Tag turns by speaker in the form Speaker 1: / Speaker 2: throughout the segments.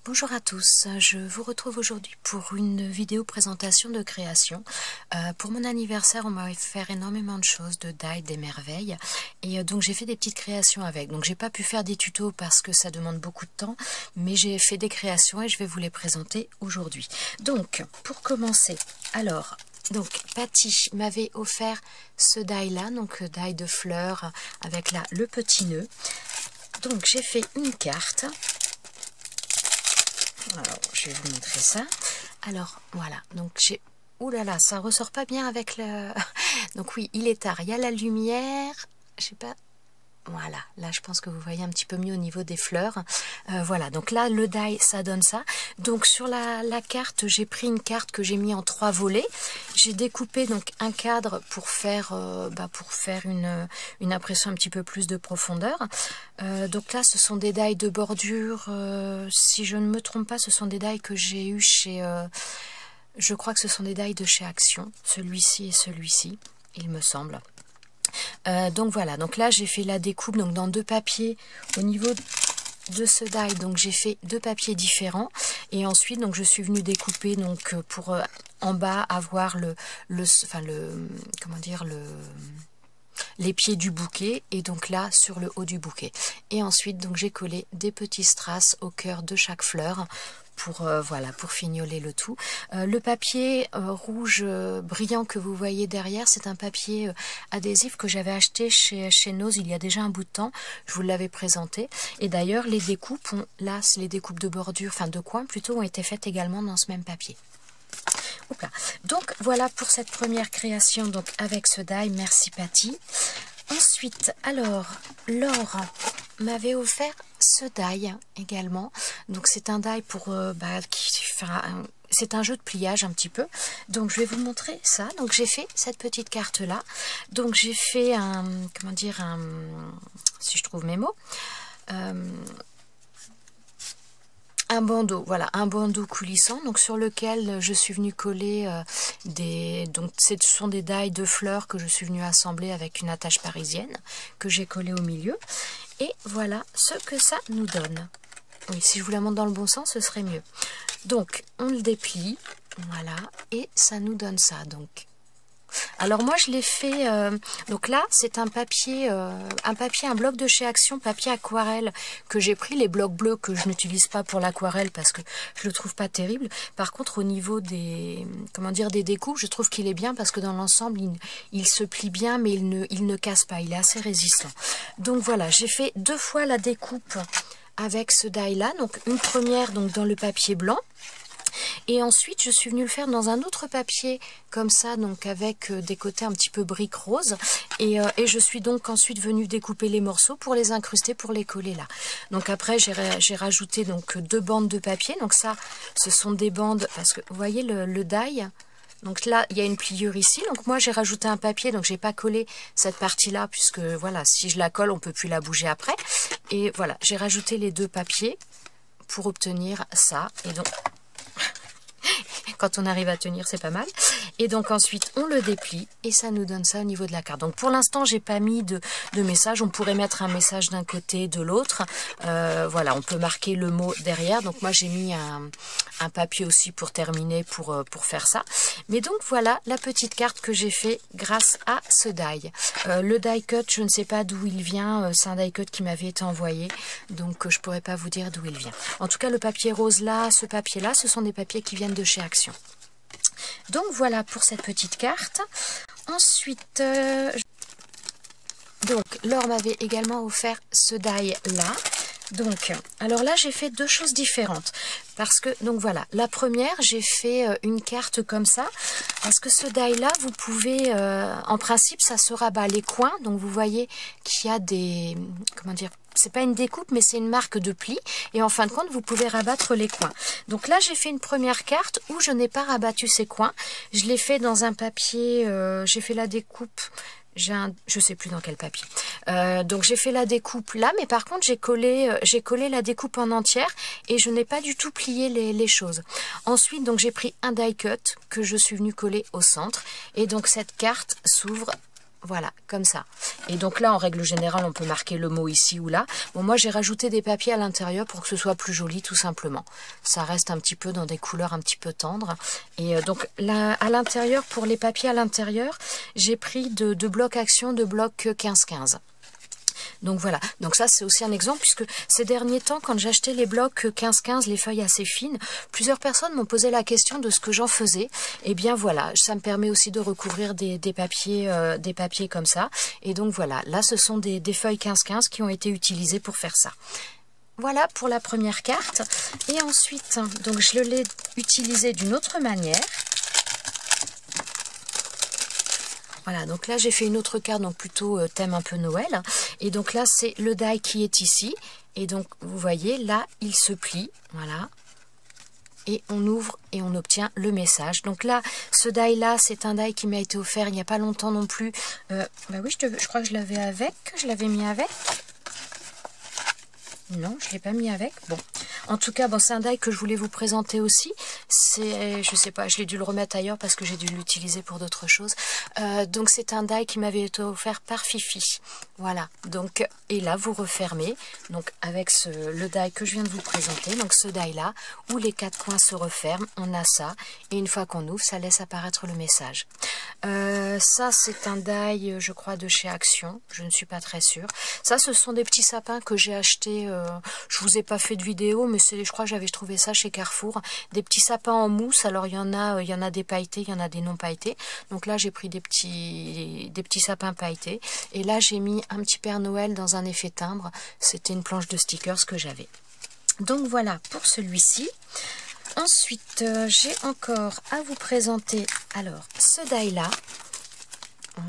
Speaker 1: Bonjour à tous, je vous retrouve aujourd'hui pour une vidéo présentation de création. Pour mon anniversaire, on m'a offert énormément de choses, de die, des merveilles, et donc j'ai fait des petites créations avec. Donc j'ai pas pu faire des tutos parce que ça demande beaucoup de temps, mais j'ai fait des créations et je vais vous les présenter aujourd'hui. Donc, pour commencer, donc Patty m'avait offert ce die là, donc die de fleurs avec là le petit nœud. Donc j'ai fait une carte. Alors, je vais vous montrer ça. Alors, voilà. Donc, j'ai... Ouh là là, ça ressort pas bien avec le... Donc oui, il est tard. Il y a la lumière. Je sais pas... Voilà. Là, je pense que vous voyez un petit peu mieux au niveau des fleurs. Voilà. Donc là, le die, ça donne ça. Donc, sur la carte, j'ai pris une carte que j'ai mis en 3 volets. J'ai découpé donc un cadre pour faire, une impression un petit peu plus de profondeur. Donc là, ce sont des die de bordure. Si je ne me trompe pas, ce sont des die que j'ai eu chez... je crois que ce sont des die de chez Action. Celui-ci et celui-ci, il me semble. Donc voilà, donc là j'ai fait la découpe donc dans 2 papiers au niveau de ce die, donc j'ai fait 2 papiers différents et ensuite donc je suis venue découper donc pour en bas avoir les pieds du bouquet et donc là sur le haut du bouquet. Et ensuite donc j'ai collé des petits strass au cœur de chaque fleur pour pour fignoler le tout. Le papier rouge brillant que vous voyez derrière, c'est un papier adhésif que j'avais acheté chez Nose il y a déjà un bout de temps. Je vous l'avais présenté. Et d'ailleurs les découpes, les découpes de bordure, enfin de coin plutôt, ont été faites également dans ce même papier. Oupla. Donc voilà pour cette première création donc avec ce die. Merci Patty. Ensuite, alors, Laure m'avait offert ce die également. Donc c'est un die pour c'est un jeu de pliage un petit peu. Donc je vais vous montrer ça. Donc j'ai fait cette petite carte là. Donc j'ai fait si je trouve mes mots. Un bandeau, voilà, un bandeau coulissant, donc sur lequel je suis venue coller donc ce sont des die de fleurs que je suis venue assembler avec une attache parisienne que j'ai collée au milieu. Et voilà ce que ça nous donne. Oui, si je vous la montre dans le bon sens, ce serait mieux. Donc, on le déplie, voilà, et ça nous donne ça, donc. Alors moi je l'ai fait, donc là c'est un bloc de chez Action, papier aquarelle que j'ai pris, les blocs bleus que je n'utilise pas pour l'aquarelle parce que je le trouve pas terrible. Par contre au niveau des découpes, je trouve qu'il est bien parce que dans l'ensemble il se plie bien mais il ne casse pas, il est assez résistant. Donc voilà, j'ai fait 2 fois la découpe avec ce die là, donc une première donc dans le papier blanc. Et ensuite, je suis venue le faire dans un autre papier, comme ça, donc avec des côtés un petit peu brique rose. Et je suis donc ensuite venue découper les morceaux pour les incruster, pour les coller là. Donc après, j'ai rajouté donc 2 bandes de papier. Donc ça, ce sont des bandes, parce que vous voyez le die. Donc là, il y a une pliure ici. Donc moi, j'ai rajouté un papier, donc j'ai pas collé cette partie-là, puisque voilà, si je la colle, on peut plus la bouger après. Et voilà, j'ai rajouté les 2 papiers pour obtenir ça. Et donc... Quand on arrive à tenir, c'est pas mal. Et donc ensuite, on le déplie et ça nous donne ça au niveau de la carte. Donc pour l'instant, j'ai pas mis de message. On pourrait mettre un message d'un côté, de l'autre. Voilà, on peut marquer le mot derrière. Donc moi, j'ai mis un papier aussi pour terminer, pour faire ça. Mais donc voilà la petite carte que j'ai fait grâce à ce die. Le die cut, je ne sais pas d'où il vient. C'est un die cut qui m'avait été envoyé. Donc je pourrais pas vous dire d'où il vient. En tout cas, le papier rose là, ce papier là, ce sont des papiers qui viennent de chez Action. Donc voilà pour cette petite carte. Ensuite, donc Laure m'avait également offert ce die là. Donc, alors là j'ai fait 2 choses différentes. Parce que, donc voilà, la première, j'ai fait une carte comme ça. Parce que ce die là, vous pouvez, en principe, ça se rabat les coins. Donc vous voyez qu'il y a des, c'est pas une découpe, mais c'est une marque de pli. Et en fin de compte, vous pouvez rabattre les coins. Donc là, j'ai fait une première carte où je n'ai pas rabattu ces coins. Je l'ai fait dans un papier, j'ai fait la découpe... je sais plus dans quel papier. Donc j'ai fait la découpe là, mais par contre j'ai collé la découpe en entière et je n'ai pas du tout plié les choses. Ensuite donc j'ai pris un die cut que je suis venue coller au centre et donc cette carte s'ouvre. Voilà, comme ça. Et donc là, en règle générale, on peut marquer le mot ici ou là. Bon, moi, j'ai rajouté des papiers à l'intérieur pour que ce soit plus joli, tout simplement. Ça reste un petit peu dans des couleurs un petit peu tendres. Et donc là, à l'intérieur, pour les papiers à l'intérieur, j'ai pris de blocs action, de blocs 15-15. Donc voilà, donc ça c'est aussi un exemple puisque ces derniers temps quand j'achetais les blocs 15-15, les feuilles assez fines, plusieurs personnes m'ont posé la question de ce que j'en faisais. Et bien voilà, ça me permet aussi de recouvrir des papiers comme ça. Et donc voilà, là ce sont des feuilles 15-15 qui ont été utilisées pour faire ça. Voilà pour la première carte. Et ensuite, donc je l'ai utilisée d'une autre manière. Voilà, donc là j'ai fait une autre carte, donc plutôt thème un peu Noël. Et donc là c'est le die qui est ici. Et donc vous voyez, là il se plie, voilà. Et on ouvre et on obtient le message. Donc là, ce die là, c'est un die qui m'a été offert il n'y a pas longtemps non plus. Bah oui, je crois que je l'avais avec, je l'avais mis avec. Non, je ne l'ai pas mis avec. Bon, en tout cas, bon, c'est un die que je voulais vous présenter aussi. C'est, je sais pas, je l'ai dû le remettre ailleurs parce que j'ai dû l'utiliser pour d'autres choses. Donc c'est un die qui m'avait été offert par Fifi. Voilà. Donc et là vous refermez. Donc avec le die que je viens de vous présenter. Donc ce die là où les 4 coins se referment, on a ça. Et une fois qu'on ouvre, ça laisse apparaître le message. Ça c'est un die, je crois, de chez Action. Je ne suis pas très sûre. Ça, ce sont des petits sapins que j'ai achetés. Je vous ai pas fait de vidéo, mais je crois que j'avais trouvé ça chez Carrefour. Des petits sapins en mousse. Alors il y en a des pailletés, il y en a des non pailletés. Donc là j'ai pris des petits sapins pailletés. Et là j'ai mis un petit Père Noël dans un effet timbre. C'était une planche de stickers que j'avais. Donc voilà pour celui-ci. Ensuite j'ai encore à vous présenter alors ce die là.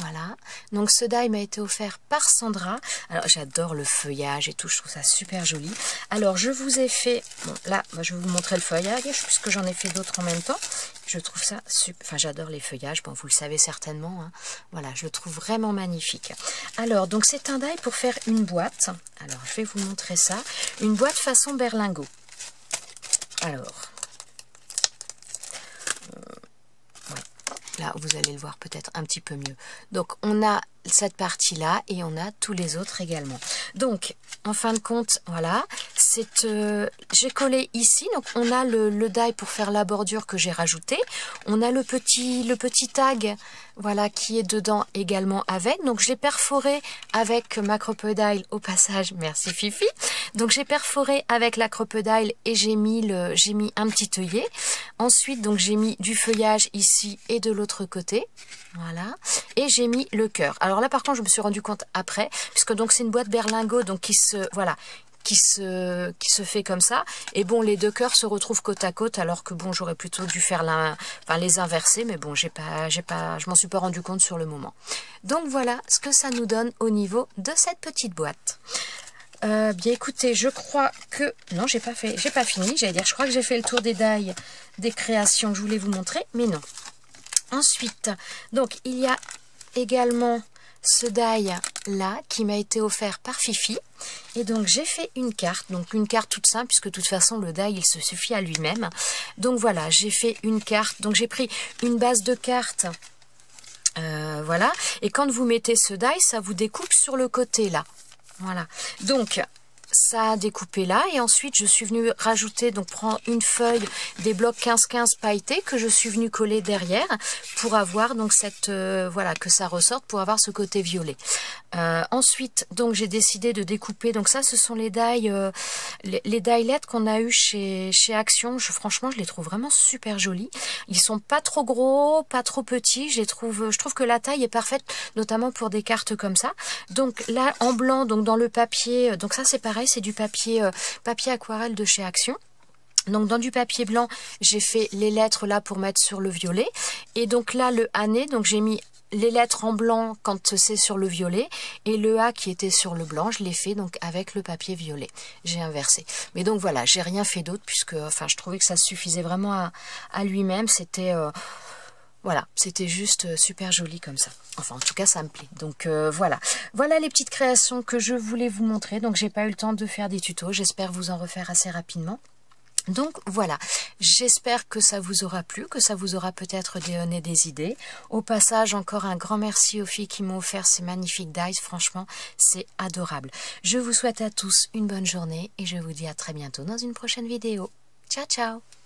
Speaker 1: Voilà, donc ce die m'a été offert par Sandra. Alors j'adore le feuillage et tout, je trouve ça super joli. Alors je vous ai fait, bon là moi, je vais vous montrer le feuillage puisque j'en ai fait d'autres en même temps. Je trouve ça super, enfin j'adore les feuillages, bon vous le savez certainement, hein. Voilà, je le trouve vraiment magnifique. Alors donc c'est un die pour faire une boîte. Alors je vais vous montrer ça, une boîte façon berlingot. Alors... Là, vous allez le voir peut-être un petit peu mieux. Donc, on a cette partie-là et on a tous les autres également. Donc, en fin de compte, voilà, j'ai collé ici. Donc, on a le die pour faire la bordure que j'ai rajouté. On a le petit tag, voilà, qui est dedans également avec. Donc, je l'ai perforé avec ma crocodile au passage. Merci Fifi. Donc, j'ai perforé avec la crocodile et j'ai mis un petit œillet. Ensuite, donc, j'ai mis du feuillage ici et de l'autre côté. Voilà. Et j'ai mis le cœur. Alors là, par contre, je me suis rendu compte après, puisque donc c'est une boîte berlingot, donc qui se fait comme ça. Et bon, les deux cœurs se retrouvent côte à côte, alors que bon, j'aurais plutôt dû faire les inverser, mais bon, je m'en suis pas rendu compte sur le moment. Donc voilà ce que ça nous donne au niveau de cette petite boîte. Bien écoutez, je crois que... Non, j'ai pas fini, j'allais dire, je crois que j'ai fait le tour des die, des créations que je voulais vous montrer, mais non. Ensuite, donc, il y a également ce die là qui m'a été offert par Fifi. Et donc, j'ai fait une carte, donc une carte toute simple, puisque de toute façon, le die, il se suffit à lui-même. Donc voilà, j'ai fait une carte, donc j'ai pris une base de cartes. Voilà, et quand vous mettez ce die, ça vous découpe sur le côté là. Voilà, donc ça a découpé là et ensuite je suis venue rajouter, donc prendre une feuille des blocs 15-15 pailletés que je suis venue coller derrière pour avoir donc cette, voilà, que ça ressorte pour avoir ce côté violet. Ensuite, donc j'ai décidé de découper, donc ça ce sont les die, les die LED qu'on a eu chez Action. Franchement je les trouve vraiment super jolis. Ils sont pas trop gros, pas trop petits, je trouve que la taille est parfaite, notamment pour des cartes comme ça. Donc là en blanc, donc dans le papier, donc ça c'est pareil, c'est du papier aquarelle de chez Action. Donc dans du papier blanc, j'ai fait les lettres là pour mettre sur le violet. Et donc là le année, donc j'ai mis les lettres en blanc quand c'est sur le violet et le A qui était sur le blanc, je l'ai fait donc avec le papier violet. J'ai inversé. Mais donc voilà, j'ai rien fait d'autre puisque enfin je trouvais que ça suffisait vraiment à lui-même. C'était voilà, c'était juste super joli comme ça. Enfin, en tout cas, ça me plaît. Donc voilà. Voilà les petites créations que je voulais vous montrer. Donc j'ai pas eu le temps de faire des tutos. J'espère vous en refaire assez rapidement. Donc voilà, j'espère que ça vous aura plu, que ça vous aura peut-être donné des idées. Au passage, encore un grand merci aux filles qui m'ont offert ces magnifiques dies, franchement, c'est adorable. Je vous souhaite à tous une bonne journée et je vous dis à très bientôt dans une prochaine vidéo. Ciao ciao!